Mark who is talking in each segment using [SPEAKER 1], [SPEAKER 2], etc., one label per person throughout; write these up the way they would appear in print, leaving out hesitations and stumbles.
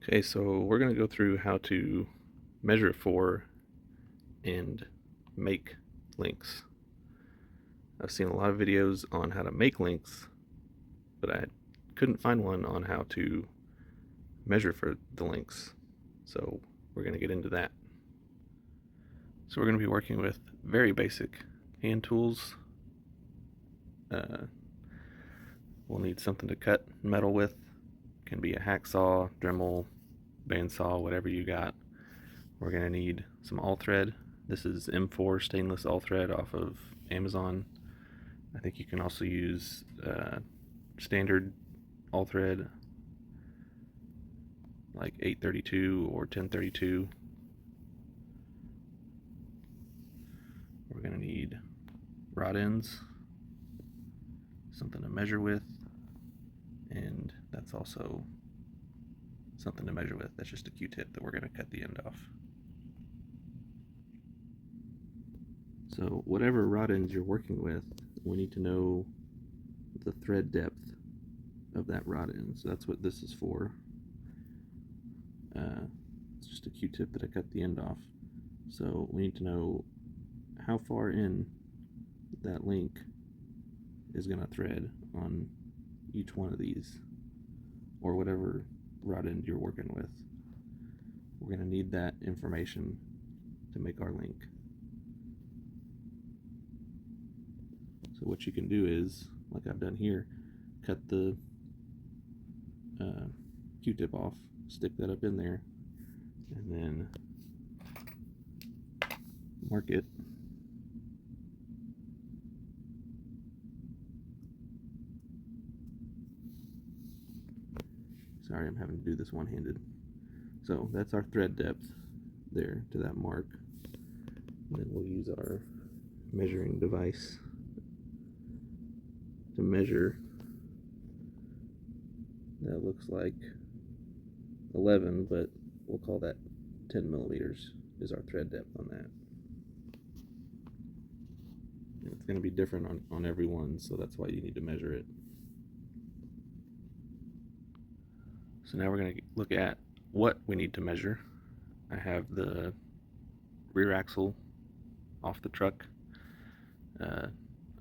[SPEAKER 1] Okay, so we're going to go through how to measure for and make links. I've seen a lot of videos on how to make links, but I couldn't find one on how to measure for the links. So we're going to get into that. So we're going to be working with very basic hand tools. We'll need something to cut metal with. Can be a hacksaw, Dremel, bandsaw, whatever you got. We're going to need some all thread. This is M4 stainless all thread off of Amazon. I think you can also use standard all thread like 832 or 1032. We're going to need rod ends, something to measure with, and that's also something to measure with. That's just a Q-tip that we're going to cut the end off. So whatever rod ends you're working with, we need to know the thread depth of that rod end. So that's what this is for. It's just a Q-tip that I cut the end off. So we need to know how far in that link is going to thread on each one of these, or whatever rod end you're working with. We're going to need that information to make our link. So what you can do is, like I've done here, cut the Q-tip off, stick that up in there, and then mark it. Sorry, I'm having to do this one-handed. So that's our thread depth there to that mark. And then we'll use our measuring device to measure. That looks like 11, but we'll call that 10 millimeters is our thread depth on that. And it's going to be different on every one, so that's why you need to measure it. So now we're going to look at what we need to measure. I have the rear axle off the truck. I've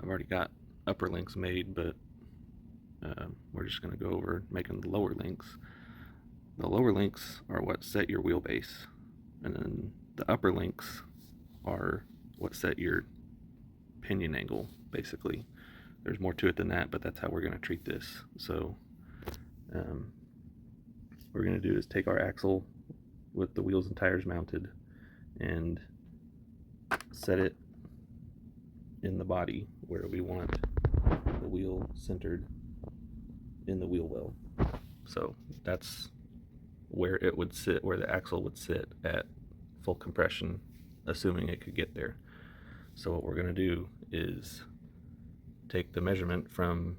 [SPEAKER 1] already got upper links made, but we're just going to go over making the lower links. The lower links are what set your wheelbase, and then the upper links are what set your pinion angle, basically. There's more to it than that, but that's how we're going to treat this. So what we're going to do is take our axle with the wheels and tires mounted and set it in the body where we want the wheel centered in the wheel well. So that's where it would sit, where the axle would sit at full compression, assuming it could get there. So what we're going to do is take the measurement from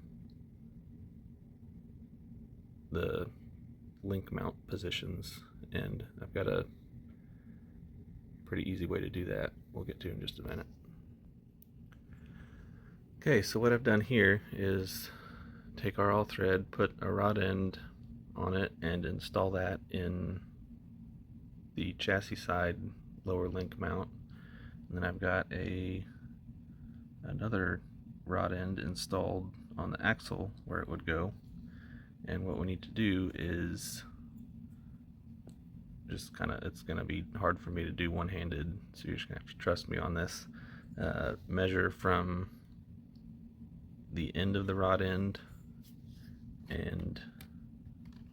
[SPEAKER 1] the link mount positions, and I've got a pretty easy way to do that we'll get to in just a minute. Okay, so what I've done here is take our all thread, put a rod end on it, and install that in the chassis side lower link mount. And then I've got another rod end installed on the axle where it would go. And what we need to do is just it's going to be hard for me to do one-handed, so you're just going to have to trust me on this. Measure from the end of the rod end and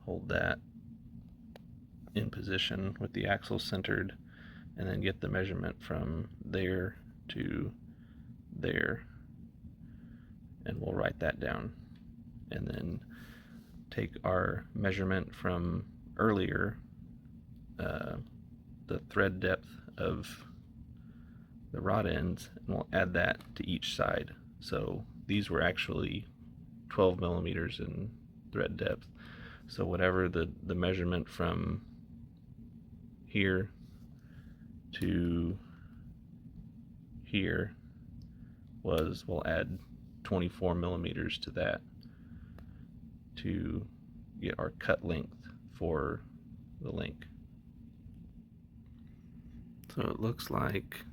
[SPEAKER 1] hold that in position with the axle centered, and then get the measurement from there to there, and we'll write that down. And then take our measurement from earlier, the thread depth of the rod ends, and we'll add that to each side. So these were actually 12 millimeters in thread depth. So whatever the measurement from here to here was, we'll add 24 millimeters to that to get our cut length for the link. So it looks like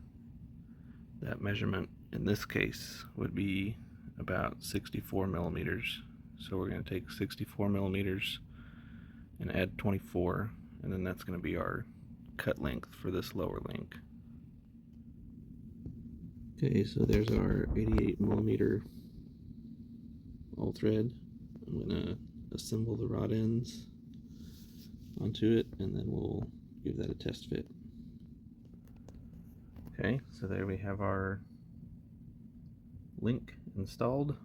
[SPEAKER 1] that measurement in this case would be about 64 millimeters. So we're going to take 64 millimeters and add 24, and then that's going to be our cut length for this lower link. Okay, so there's our 88 millimeter all thread. I'm going to assemble the rod ends onto it, and then we'll give that a test fit. Okay, so there we have our link installed.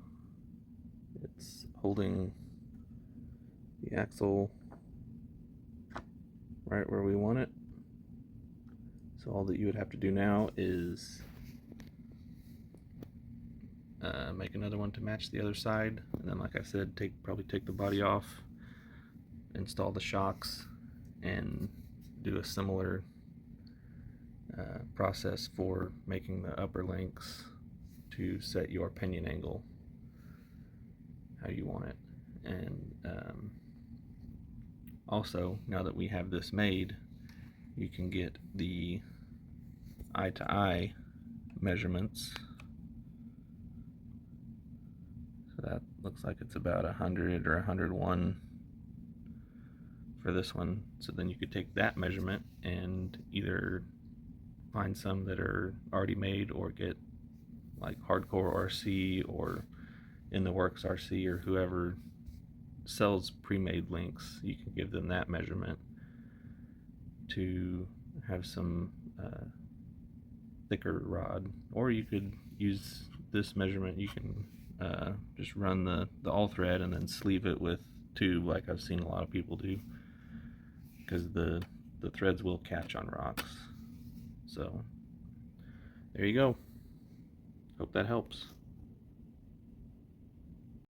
[SPEAKER 1] It's holding the axle right where we want it. So all that you would have to do now is make another one to match the other side, and then, like I said, probably take the body off, install the shocks, and do a similar process for making the upper links to set your pinion angle how you want it. And also, now that we have this made, you can get the eye-to-eye measurements. So that looks like it's about 100 or 101 for this one. So then you could take that measurement and either find some that are already made, or get like Hardcore RC or In the Works RC or whoever sells pre-made links. You can give them that measurement to have some thicker rod, or you could use this measurement. You can just run the all thread and then sleeve it with tube, like I've seen a lot of people do, because the threads will catch on rocks. So there you go. Hope that helps.